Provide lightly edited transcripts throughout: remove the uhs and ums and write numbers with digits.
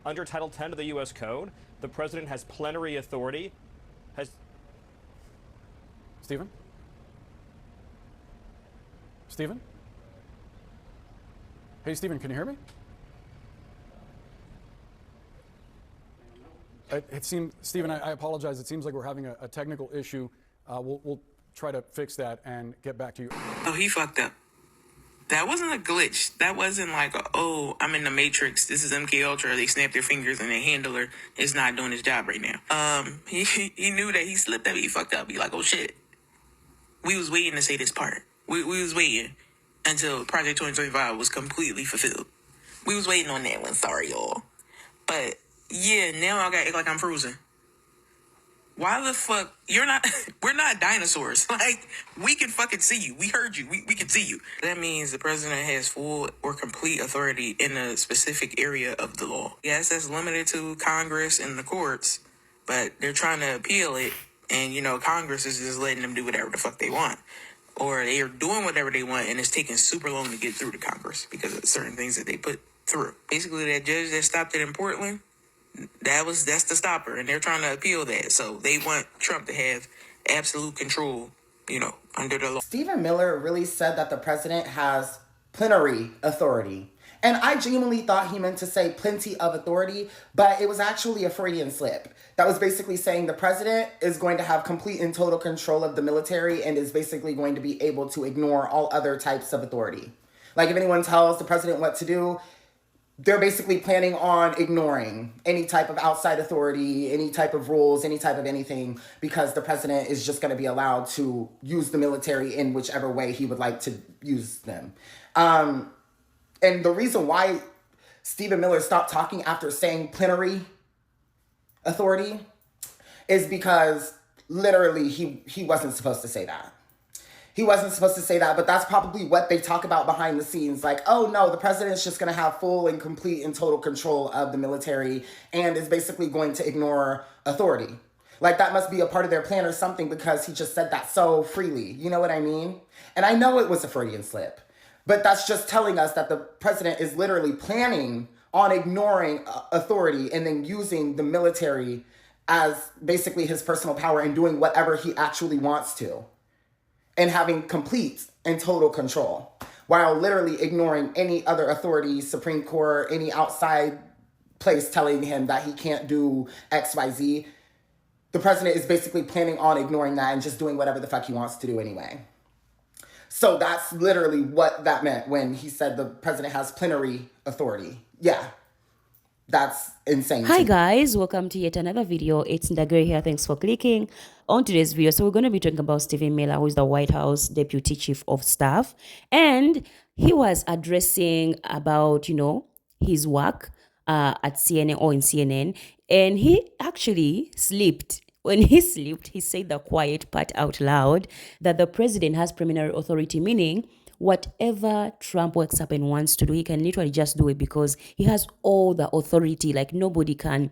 Under Title 10 of the U.S. Code, the president has plenary authority. Stephen? Stephen? Hey, Stephen, can you hear me? It seemed, Stephen, I apologize. It seems like we're having a technical issue. We'll try to fix that and get back to you. Oh, he fucked up. That wasn't a glitch. That wasn't like, I'm in the Matrix. This is MK Ultra. They snap their fingers and their handler is not doing his job right now. He knew that he slipped up. He fucked up. He like, oh shit. We was waiting to say this part. We was waiting until Project 2025 was completely fulfilled. We was waiting on that one. Sorry, y'all. But yeah, now I gotta act like I'm frozen. Why the fuck? We're not dinosaurs. Like, we can fucking see you. We heard you. We can see you. That means the president has full or complete authority in a specific area of the law. Yes, that's limited to Congress and the courts, but they're trying to appeal it. And, Congress is just letting them do whatever the fuck they want. Or they are doing whatever they want, and it's taking super long to get through to Congress because of certain things that they put through. Basically, that judge that stopped it in Portland, that's the stopper, and they're trying to appeal that. So they want Trump to have absolute control, under the law. Stephen Miller really said that the president has plenary authority. And I genuinely thought he meant to say plenty of authority, but it was actually a Freudian slip. That was basically saying the president is going to have complete and total control of the military and is basically going to be able to ignore all other types of authority. Like if anyone tells the president what to do, they're basically planning on ignoring any type of outside authority, any type of rules, any type of anything, because the president is just going to be allowed to use the military in whichever way he would like to use them. And the reason why Stephen Miller stopped talking after saying plenary authority is because literally he wasn't supposed to say that. He wasn't supposed to say that, but that's probably what they talk about behind the scenes. Like, oh no, the president's just going to have full and complete and total control of the military and is basically going to ignore authority. Like that must be a part of their plan or something because he just said that so freely. You know what I mean? And I know it was a Freudian slip, but that's just telling us that the president is literally planning on ignoring authority and then using the military as basically his personal power and doing whatever he actually wants to. And having complete and total control, while literally ignoring any other authority, Supreme Court, any outside place telling him that he can't do X, Y, Z. The president is basically planning on ignoring that and just doing whatever the fuck he wants to do anyway. So that's literally what that meant when he said the president has plenary authority. Yeah. That's insane. Hi guys, welcome to yet another video. It's Ndagre here. Thanks for clicking on today's video. So we're going to be talking about Stephen Miller, who is the White House Deputy Chief of Staff. And he was addressing about, his work at CNN or in CNN. And he actually slept. When he slept, he said the quiet part out loud that the president has plenary authority, meaning whatever Trump wakes up and wants to do, he can literally just do it because he has all the authority. Like nobody can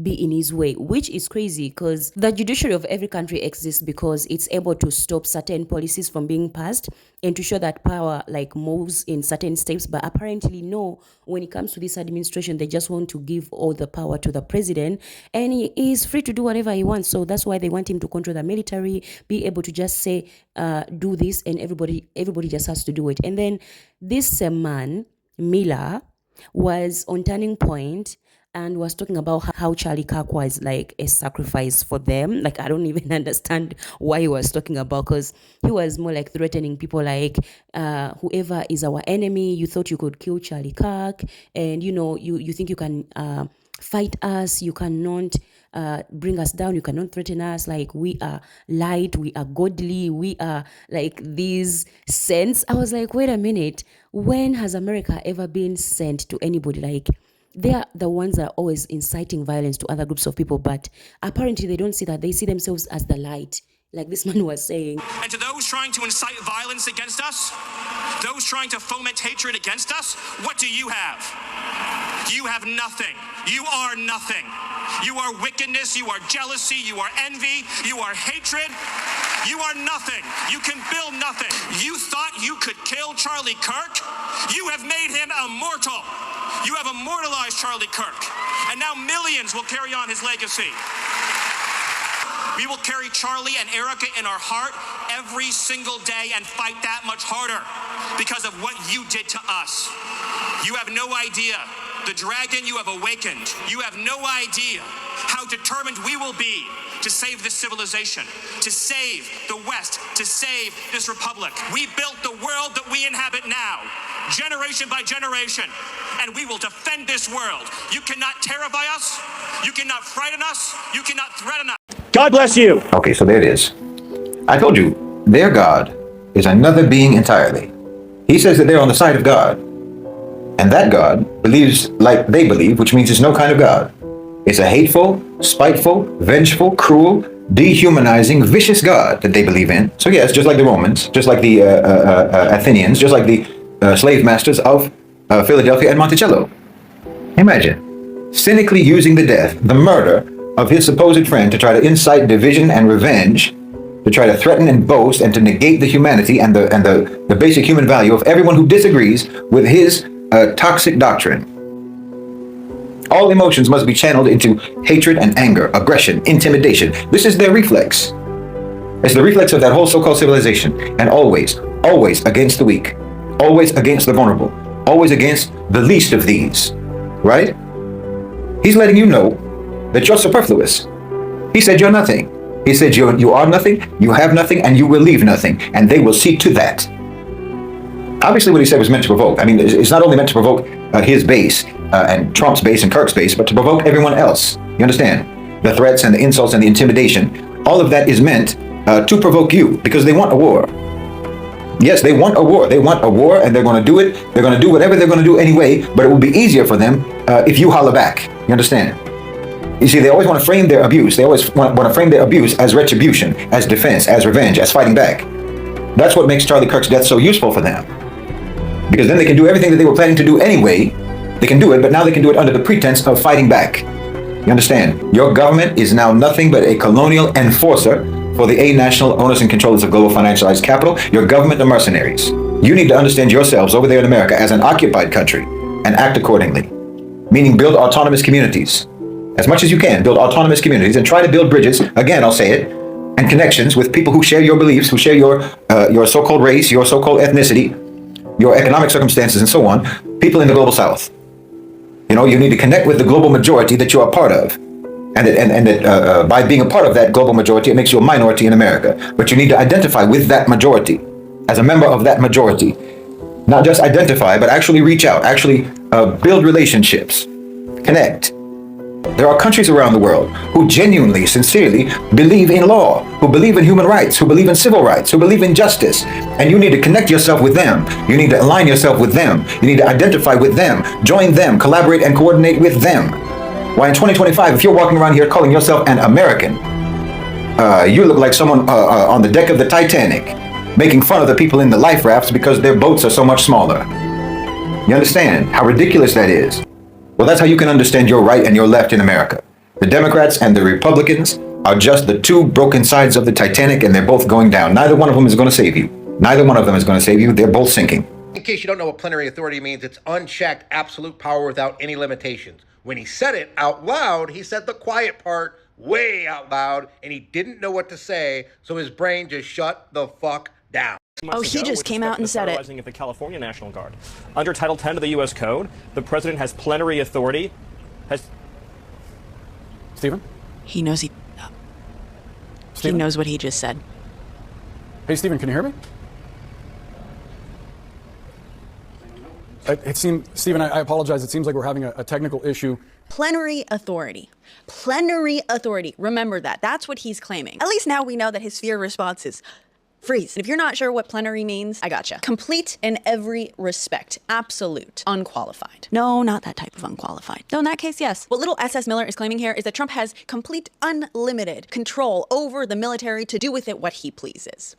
be in his way, which is crazy because the judiciary of every country exists because it's able to stop certain policies from being passed and to show that power moves in certain steps. But apparently no, when it comes to this administration, they just want to give all the power to the president and he is free to do whatever he wants. So that's why they want him to control the military, be able to just say, do this, and everybody just has to do it. And then this man, Miller, was on Turning Point and was talking about how Charlie Kirk was like a sacrifice for them. Like, I don't even understand why he was talking about, because he was more like threatening people like, whoever is our enemy, you thought you could kill Charlie Kirk, and you think you can fight us, you cannot bring us down, you cannot threaten us, like we are light, we are godly, we are like these saints. I was like, wait a minute, when has America ever been sent to anybody? Like, they are the ones that are always inciting violence to other groups of people, but apparently they don't see that. They see themselves as the light, like this man was saying. And to those trying to incite violence against us, those trying to foment hatred against us, what do you have? You have nothing. You are nothing. You are wickedness, you are jealousy, you are envy, you are hatred. You are nothing. You can build nothing. You thought you could kill Charlie Kirk? You have made him immortal. You have immortalized Charlie Kirk. And now millions will carry on his legacy. We will carry Charlie and Erica in our heart every single day and fight that much harder because of what you did to us. You have no idea the dragon you have awakened. You have no idea how determined we will be to save this civilization, to save the West, to save this republic. We built the world that we inhabit now, generation by generation, and we will defend this world. You cannot terrify us, you cannot frighten us, you cannot threaten us. God bless you. Okay, so there it is. I told you, their God is another being entirely. He says that they're on the side of God. And that God believes like they believe, which means it's no kind of God. It's a hateful, spiteful, vengeful, cruel, dehumanizing, vicious God that they believe in. So yes, just like the Romans, just like the Athenians, just like the slave masters of Philadelphia and Monticello. Imagine, cynically using the death, the murder of his supposed friend to try to incite division and revenge, to try to threaten and boast and to negate the humanity and the basic human value of everyone who disagrees with his toxic doctrine. All emotions must be channeled into hatred and anger, aggression, intimidation. This is their reflex. It's the reflex of that whole so-called civilization. And always, always against the weak. Always against the vulnerable. Always against the least of these. Right? He's letting you know that you're superfluous. He said you're nothing. He said you are nothing, you have nothing, and you will leave nothing. And they will see to that. Obviously what he said was meant to provoke. I mean, it's not only meant to provoke his base and Trump's base and Kirk's base, but to provoke everyone else. You understand? The threats and the insults and the intimidation, all of that is meant to provoke you because they want a war. Yes, they want a war. They want a war and they're going to do it. They're going to do whatever they're going to do anyway, but it will be easier for them if you holler back. You understand? You see, they always want to frame their abuse. They always want to frame their abuse as retribution, as defense, as revenge, as fighting back. That's what makes Charlie Kirk's death so useful for them. Because then they can do everything that they were planning to do anyway. They can do it, but now they can do it under the pretense of fighting back. You understand? Your government is now nothing but a colonial enforcer for the national owners and controllers of global financialized capital. Your government are mercenaries. You need to understand yourselves over there in America as an occupied country and act accordingly. Meaning build autonomous communities. As much as you can, build autonomous communities and try to build bridges, again, I'll say it, and connections with people who share your beliefs, who share your so-called race, your so-called ethnicity, your economic circumstances, and so on, people in the global south. You know, you need to connect with the global majority that you are part of. And that by being a part of that global majority, it makes you a minority in America. But you need to identify with that majority, as a member of that majority. Not just identify, but actually reach out, actually build relationships, connect. There are countries around the world who genuinely, sincerely believe in law, who believe in human rights, who believe in civil rights, who believe in justice. And you need to connect yourself with them. You need to align yourself with them. You need to identify with them, join them, collaborate and coordinate with them. Why in 2025, if you're walking around here calling yourself an American, you look like someone on the deck of the Titanic, making fun of the people in the life rafts because their boats are so much smaller. You understand how ridiculous that is? Well, that's how you can understand your right and your left in America. The Democrats and the Republicans are just the two broken sides of the Titanic, and they're both going down. Neither one of them is going to save you. Neither one of them is going to save you. They're both sinking. In case you don't know what plenary authority means, it's unchecked absolute power without any limitations. When he said it out loud, he said the quiet part way out loud, and he didn't know what to say, so his brain just shut the fuck down. Oh, he just came out and said it. Of the California National Guard. Under Title 10 of the U.S. Code, the president has plenary authority. Stephen? He knows he Stephen? knows what he just said. Hey, Stephen, can you hear me? Stephen, I apologize. It seems like we're having a technical issue. Plenary authority. Plenary authority. Remember that. That's what he's claiming. At least now we know that his fear response is freeze. If you're not sure what plenary means, I gotcha. Complete in every respect. Absolute. Unqualified. No, not that type of unqualified. Though in that case, yes. What little SS Miller is claiming here is that Trump has complete unlimited control over the military to do with it what he pleases.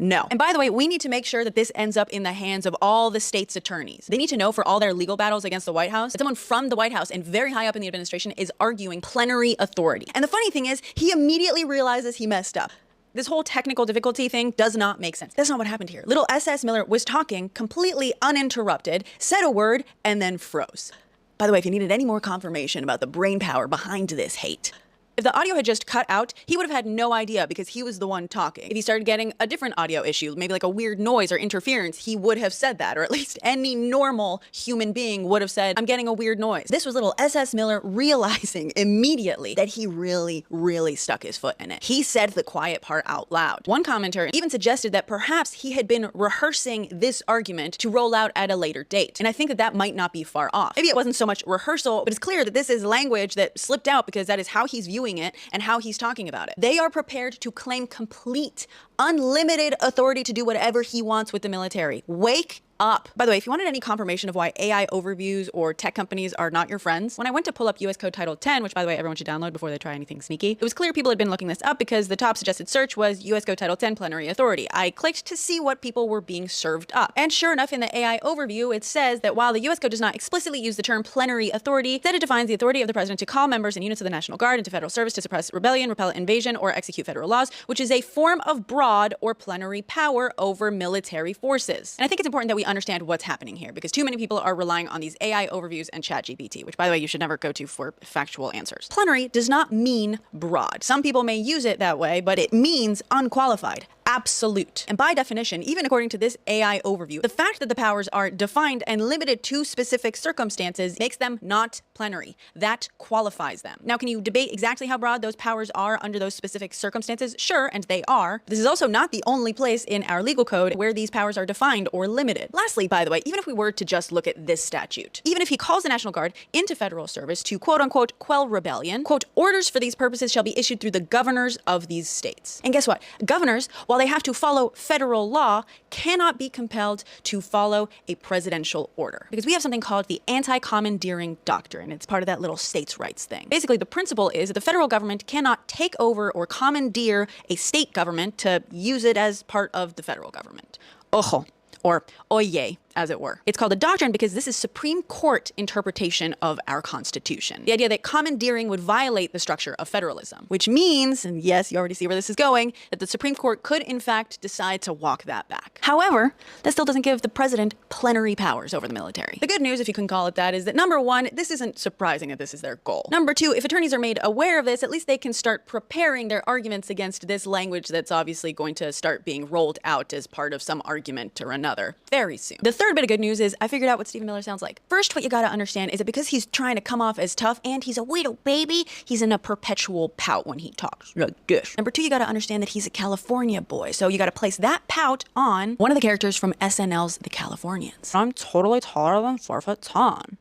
No. And by the way, we need to make sure that this ends up in the hands of all the state's attorneys. They need to know for all their legal battles against the White House that someone from the White House and very high up in the administration is arguing plenary authority. And the funny thing is, he immediately realizes he messed up. This whole technical difficulty thing does not make sense. That's not what happened here. Little SS Miller was talking completely uninterrupted, said a word, and then froze. By the way, if you needed any more confirmation about the brain power behind this hate, if the audio had just cut out, he would have had no idea because he was the one talking. If he started getting a different audio issue, maybe like a weird noise or interference, he would have said that, or at least any normal human being would have said, I'm getting a weird noise. This was little SS Miller realizing immediately that he really, really stuck his foot in it. He said the quiet part out loud. One commenter even suggested that perhaps he had been rehearsing this argument to roll out at a later date. And I think that that might not be far off. Maybe it wasn't so much rehearsal, but it's clear that this is language that slipped out because that is how he's viewing it and how he's talking about it. They are prepared to claim complete, unlimited authority to do whatever he wants with the military. Wake up. By the way, if you wanted any confirmation of why AI overviews or tech companies are not your friends, when I went to pull up US Code Title 10, which by the way, everyone should download before they try anything sneaky, it was clear people had been looking this up because the top suggested search was US Code Title 10 plenary authority. I clicked to see what people were being served up. And sure enough, in the AI overview, it says that while the US Code does not explicitly use the term plenary authority, instead it defines the authority of the president to call members and units of the National Guard into federal service to suppress rebellion, repel invasion, or execute federal laws, which is a form of broad or plenary power over military forces. And I think it's important that we understand what's happening here because too many people are relying on these AI overviews and ChatGPT, which by the way, you should never go to for factual answers. Plenary does not mean broad. Some people may use it that way, but it means unqualified. Absolute. And by definition, even according to this AI overview, the fact that the powers are defined and limited to specific circumstances makes them not plenary. That qualifies them. Now, can you debate exactly how broad those powers are under those specific circumstances? Sure, and they are. This is also not the only place in our legal code where these powers are defined or limited. Lastly, by the way, even if we were to just look at this statute, even if he calls the National Guard into federal service to quote unquote quell rebellion, quote, orders for these purposes shall be issued through the governors of these states. And guess what? Governors, while they have to follow federal law, cannot be compelled to follow a presidential order because we have something called the anti-commandeering doctrine. It's part of that little states' rights thing. Basically, the principle is that the federal government cannot take over or commandeer a state government to use it as part of the federal government. Ojo, or oye, as it were. It's called a doctrine because this is Supreme Court interpretation of our Constitution. The idea that commandeering would violate the structure of federalism, which means, and yes, you already see where this is going, that the Supreme Court could in fact decide to walk that back. However, that still doesn't give the president plenary powers over the military. The good news, if you can call it that, is that number one, this isn't surprising that this is their goal. Number two, if attorneys are made aware of this, at least they can start preparing their arguments against this language that's obviously going to start being rolled out as part of some argument or another very soon. The third bit of good news is I figured out what Stephen Miller sounds like. First, what you gotta understand is that because he's trying to come off as tough and he's a little baby, he's in a perpetual pout when he talks like this. Number two, you gotta understand that he's a California boy. So you gotta place that pout on one of the characters from SNL's The Californians. I'm totally taller than 4'10".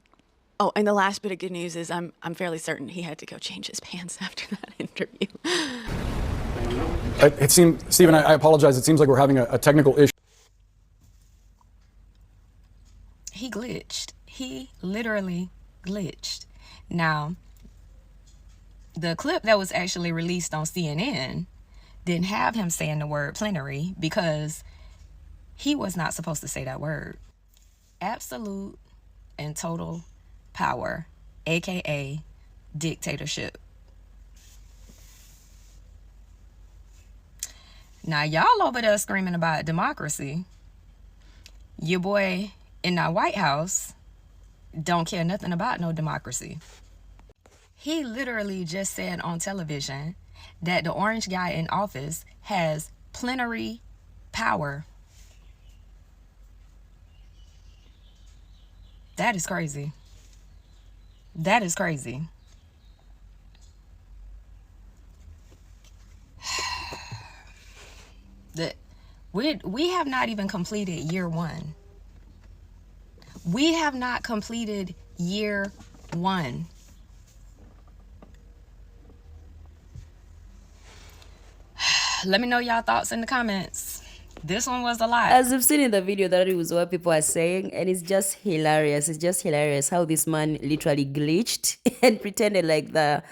Oh, and the last bit of good news is I'm fairly certain he had to go change his pants after that interview. It seemed, Stephen, I apologize. It seems like we're having a technical issue. He glitched. He literally glitched. Now, the clip that was actually released on CNN didn't have him saying the word plenary because he was not supposed to say that word. Absolute and total power, aka dictatorship. Now, y'all over there screaming about democracy. Your boy in the White House don't care nothing about no democracy. He literally just said on television that the orange guy in office has plenary power. That is crazy. That is crazy. We have not even completed year one. We have not completed year one. Let me know y'all thoughts in the comments. This one was a lot. As you've seen in the video, that was what people are saying, and it's just hilarious. It's just hilarious how this man literally glitched and pretended like the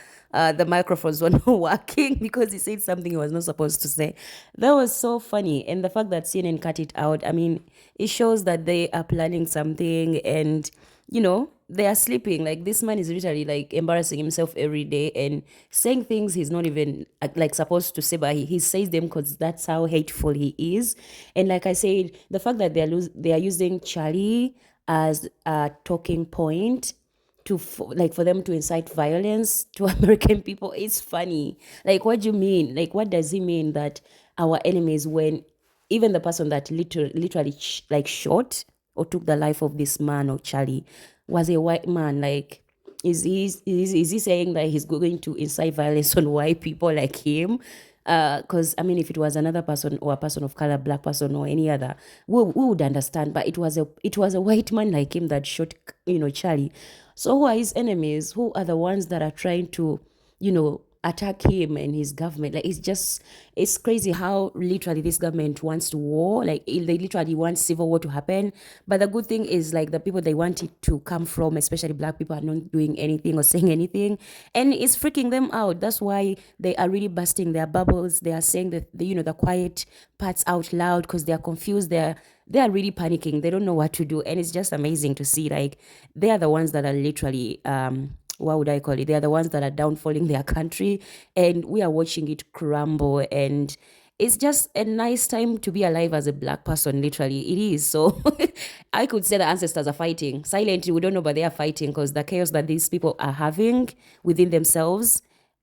microphones were not working because he said something he was not supposed to say. That was so funny. And the fact that CNN cut it out, I mean, it shows that they are planning something and, you know, they are sleeping. Like, this man is literally like embarrassing himself every day and saying things he's not even like supposed to say, but he says them because that's how hateful he is. And like I said, the fact that they are using Charlie as a talking point like for them to incite violence to American people. It's funny. Like, what do you mean? Like, what does he mean that our enemies, when even the person that literally like shot or took the life of this man or Charlie was a white man? Like, is he saying that he's going to incite violence on white people like him? Because I mean, if it was another person or a person of color, black person or any other, we would understand. But it was a white man like him that shot, Charlie. So who are his enemies? Who are the ones that are trying to, attack him and his government? Like, it's crazy how literally this government wants to war. Like, they literally want civil war to happen. But the good thing is, like, the people they want it to come from, especially black people, are not doing anything or saying anything, and it's freaking them out. That's why they are really busting their bubbles. They are saying that the quiet parts out loud because they are confused. They are really panicking. They don't know what to do, and it's just amazing to see. Like, they are the ones that are literally what would I call it? They are the ones that are downfalling their country, and we are watching it crumble. And it's just a nice time to be alive as a black person. Literally, it is. So I could say the ancestors are fighting silently. We don't know, but they are fighting because the chaos that these people are having within themselves.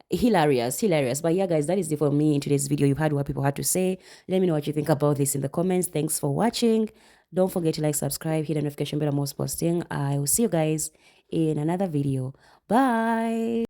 Hilarious. But yeah, guys, that is it for me in today's video. You've heard what people had to say. Let me know what you think about this in the comments. Thanks for watching. Don't forget to like, subscribe, hit the notification bell. I'm always posting. I will see you guys in another video. Bye.